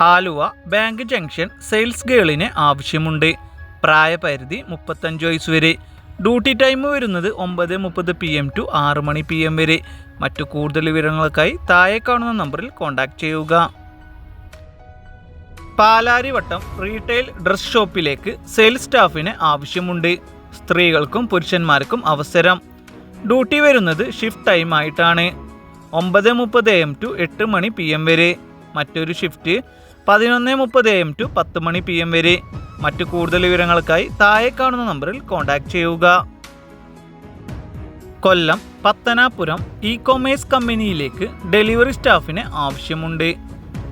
Aluva bank junction sales ഗേളിന് ആവശ്യമുണ്ട്. പ്രായപരിധി 35 വയസ്സ് വരെ. ഡ്യൂട്ടി ടൈം വരുന്നത് 9:30 PM ടു 6 മണി PM വരെ. മറ്റു കൂടുതൽ വിവരങ്ങൾക്കായി താഴെ കാണുന്ന നമ്പറിൽ കോൺടാക്ട് ചെയ്യുക. പാലാരിവട്ടം റീറ്റെയിൽ ഡ്രസ് ഷോപ്പിലേക്ക് സെയിൽസ് സ്റ്റാഫിന് ആവശ്യമുണ്ട്. സ്ത്രീകൾക്കും പുരുഷന്മാർക്കും അവസരം. ഡ്യൂട്ടി വരുന്നത് ഷിഫ്റ്റ് ടൈം ആയിട്ടാണ്. 9:30 AM ടു 8 മണി PM വരെ. മറ്റൊരു ഷിഫ്റ്റ് 11:30 AM ടു 10 മണി PM വരെ. മറ്റു കൂടുതൽ വിവരങ്ങൾക്കായി താഴെ കാണുന്ന നമ്പറിൽ കോൺടാക്ട് ചെയ്യുക. കൊല്ലം പത്തനാപുരം ഇ-കൊമേഴ്സ് കമ്പനിയിലേക്ക് ഡെലിവറി സ്റ്റാഫിന് ആവശ്യമുണ്ട്.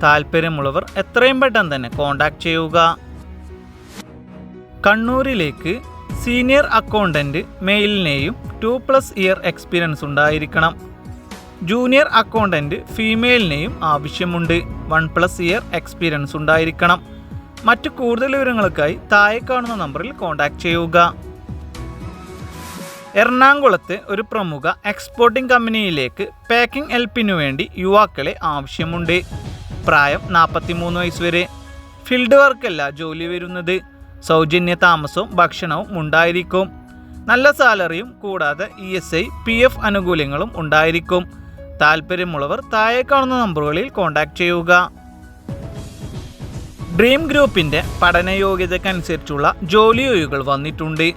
താല്പര്യമുള്ളവർ എത്രയും പെട്ടെന്ന് തന്നെ കോൺടാക്ട് ചെയ്യുക. കണ്ണൂരിലേക്ക് സീനിയർ അക്കൗണ്ടന്റ് മെയിലിനെയും 2+ ഇയർ എക്സ്പീരിയൻസ് ഉണ്ടായിരിക്കണം. ജൂനിയർ അക്കൗണ്ടന്റ് ഫീമെയിലിനെയും ആവശ്യമുണ്ട്. 1+ ഇയർ എക്സ്പീരിയൻസ് ഉണ്ടായിരിക്കണം. മറ്റു കൂടുതൽ വിവരങ്ങൾക്കായി താഴെ കാണുന്ന നമ്പറിൽ കോൺടാക്ട് ചെയ്യുക. എറണാകുളത്ത് ഒരു പ്രമുഖ എക്സ്പോർട്ടിംഗ് കമ്പനിയിലേക്ക് പാക്കിംഗ് ഹെൽപ്പിനു വേണ്ടി യുവാക്കളെ ആവശ്യമുണ്ട്. പ്രായം 43 വയസ്സ് വരെ. ഫീൽഡ് വർക്കല്ല ജോലി വരുന്നത്. സൗജന്യ താമസവും ഭക്ഷണവും ഉണ്ടായിരിക്കും. നല്ല സാലറിയും കൂടാതെ ESI PF ആനുകൂല്യങ്ങളും ഉണ്ടായിരിക്കും. താല്പര്യമുള്ളവർ താഴെ കാണുന്ന നമ്പറുകളിൽ കോൺടാക്ട് ചെയ്യുക. ഡ്രീം ഗ്രൂപ്പിൻ്റെ പഠനയോഗ്യതയ്ക്കനുസരിച്ചുള്ള ജോലി ഒഴിവുകൾ വന്നിട്ടുണ്ട്.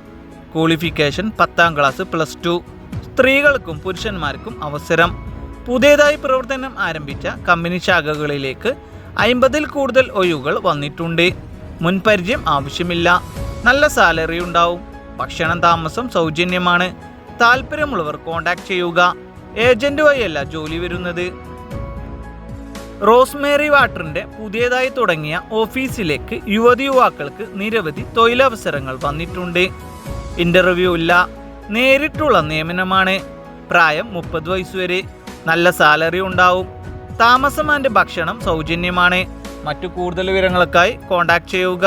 Qualification 10ാം class +2. സ്ത്രീകൾക്കും പുരുഷന്മാർക്കും അവസരം. പുതിയതായി പ്രവർത്തനം ആരംഭിച്ച കമ്പനി ശാഖകളിലേക്ക് 50-ൽ കൂടുതൽ ഒഴിവുകൾ വന്നിട്ടുണ്ട്. മുൻപരിചയം ആവശ്യമില്ല. നല്ല സാലറി ഉണ്ടാവും. ഭക്ഷണം താമസം സൗജന്യമാണ്. താല്പര്യമുള്ളവർ കോൺടാക്ട് ചെയ്യുക. ഏജന്റ് വഴിയല്ല ജോലി വരുന്നത്. റോസ്മേരി വാട്ടറിൻ്റെ പുതിയതായി തുടങ്ങിയ ഓഫീസിലേക്ക് യുവതിയുവാക്കൾക്ക് നിരവധി തൊഴിലവസരങ്ങൾ വന്നിട്ടുണ്ട്. ഇൻ്റർവ്യൂ ഇല്ല. നേരിട്ടുള്ള നിയമനമാണ്. പ്രായം 30 വയസ്സ് വരെ. നല്ല സാലറി ഉണ്ടാവും. താമസം ആൻഡ് ഭക്ഷണം സൗജന്യമാണ്. മറ്റു കൂടുതൽ വിവരങ്ങൾക്കായി കോൺടാക്ട് ചെയ്യുക.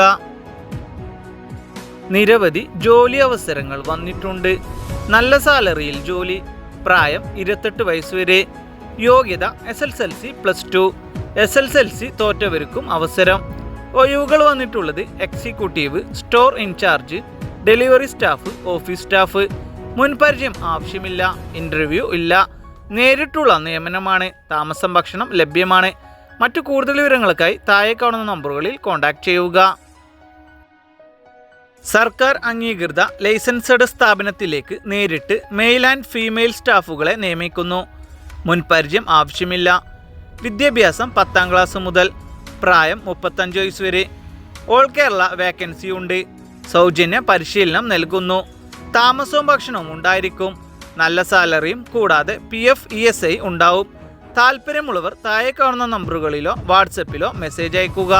നിരവധി ജോലി അവസരങ്ങൾ വന്നിട്ടുണ്ട്. നല്ല സാലറിയിൽ ജോലി. പ്രായം 28 വയസ്സ് വരെ. യോഗ്യത SSLC +2. SSLC തോറ്റവർക്കും അവസരം. ഒഴിവുകൾ വന്നിട്ടുള്ളത് executive, store in charge, delivery staff, office staff. മുൻപരിചയം ആവശ്യമില്ല. ഇൻ്റർവ്യൂ ഇല്ല. നേരിട്ടുള്ള നിയമനമാണ്. താമസം ഭക്ഷണം ലഭ്യമാണ്. മറ്റു കൂടുതൽ വിവരങ്ങൾക്കായി താഴെ കാണുന്ന നമ്പറുകളിൽ കോൺടാക്ട് ചെയ്യുക. സർക്കാർ അംഗീകൃത ലൈസൻസഡ് സ്ഥാപനത്തിലേക്ക് നേരിട്ട് മെയിൽ ആൻഡ് ഫീമെയിൽ സ്റ്റാഫുകളെ നിയമിക്കുന്നു. മുൻപരിചയം ആവശ്യമില്ല. വിദ്യാഭ്യാസം 10ാം ക്ലാസ് മുതൽ. പ്രായം 35 വയസ്സ് വരെ. ഓൾ കേരള വേക്കൻസി ഉണ്ട്. സൗജന്യ പരിശീലനം നൽകുന്നു. താമസവും ഭക്ഷണവും ഉണ്ടായിരിക്കും. നല്ല സാലറിയും കൂടാതെ PF ESI ഉണ്ടാവും. താല്പര്യമുള്ളവർ താഴെ കാണുന്ന നമ്പറുകളിലോ വാട്സപ്പിലോ മെസ്സേജ് അയക്കുക.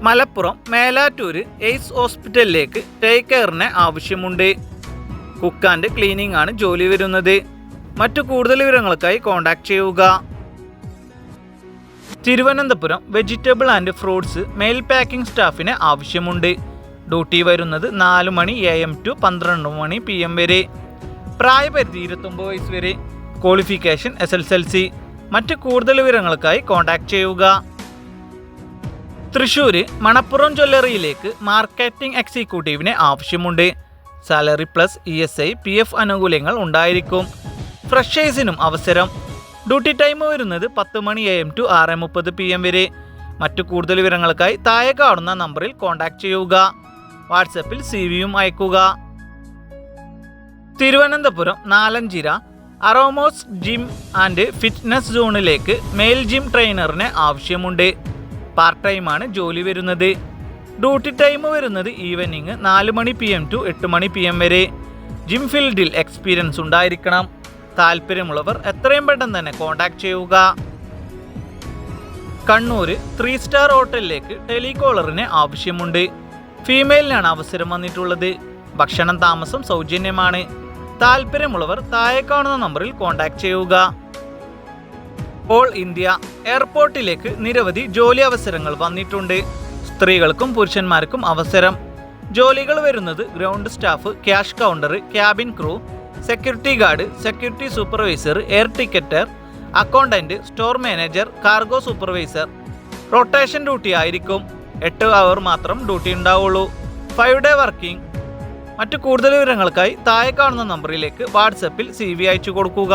മലപ്പുറം മേലാറ്റൂര് എയ്സ് ഹോസ്പിറ്റലിലേക്ക് ടേക്ക് കെയറിന് ആവശ്യമുണ്ട്. കുക്ക് ആൻഡ് ക്ലീനിങ് ആണ് ജോലി വരുന്നത്. മറ്റു കൂടുതൽ വിവരങ്ങൾക്കായി കോൺടാക്ട് ചെയ്യുക. Thiruvananthapuram vegetable and fruits male packing സ്റ്റാഫിന് ആവശ്യമുണ്ട്. ഡ്യൂട്ടി വരുന്നത് 4 മണി AM ടു 12 മണി PM വരെ. പ്രായപരിധി 29 വയസ്സ് വരെ. Qualification SSLC. മറ്റു കൂടുതൽ വിവരങ്ങൾക്കായി കോൺടാക്ട് ചെയ്യുക. തൃശ്ശൂർ മണപ്പുറം ജ്വല്ലറിയിലേക്ക് മാർക്കറ്റിംഗ് എക്സിക്യൂട്ടീവിന് ആവശ്യമുണ്ട്. സാലറി ESI PF ആനുകൂല്യങ്ങൾ ഉണ്ടായിരിക്കും. ഫ്രഷേഴ്സിനും അവസരം. ഡ്യൂട്ടി ടൈം വരുന്നത് 10 മണി AM ടു 6:30 PM വരെ. മറ്റു കൂടുതൽ വിവരങ്ങൾക്കായി താഴെ കാണുന്ന നമ്പറിൽ കോൺടാക്ട് ചെയ്യുക. വാട്സപ്പിൽ CV-യും അയക്കുക. Thiruvananthapuram Nalanchira Aromos gym and fitness സോണിലേക്ക് മെയിൽ ജിം ട്രെയിനറിന് ആവശ്യമുണ്ട്. പാർട്ട് ടൈമാണ് ജോലി വരുന്നത്. ഡ്യൂട്ടി ടൈം വരുന്നത് ഈവനിങ് 4 മണി PM ടു 8 മണി PM വരെ. ജിം ഫീൽഡിൽ എക്സ്പീരിയൻസ് ഉണ്ടായിരിക്കണം. താല്പര്യമുള്ളവർ എത്രയും പെട്ടെന്ന് തന്നെ കോൺടാക്ട് ചെയ്യുക. കണ്ണൂർ 3 സ്റ്റാർ ഹോട്ടലിലേക്ക് ടെലികോളറിന് ആവശ്യമുണ്ട്. ഫീമെയിലിനാണ് അവസരം വന്നിട്ടുള്ളത്. ഭക്ഷണം താമസം സൗജന്യമാണ്. താല്പര്യമുള്ളവർ താഴെ കാണുന്ന നമ്പറിൽ കോൺടാക്ട് ചെയ്യുക. ഓൾ ഇന്ത്യ എയർപോർട്ടിലേക്ക് നിരവധി ജോലി അവസരങ്ങൾ വന്നിട്ടുണ്ട്. സ്ത്രീകൾക്കും പുരുഷന്മാർക്കും അവസരം. ജോലികൾ വരുന്നത് ground staff, cash counter, cabin crew, security guard, security supervisor, air ticketer, accountant, store manager, cargo supervisor. Rotation duty ആയിരിക്കും. 8 അവർ മാത്രം ഡ്യൂട്ടി ഉണ്ടാവുള്ളൂ. 5 ഡേ വർക്കിംഗ്. മറ്റു കൂടുതൽ വിവരങ്ങൾക്കായി താഴെ കാണുന്ന നമ്പറിലേക്ക് വാട്സപ്പിൽ CV അയച്ചു കൊടുക്കുക.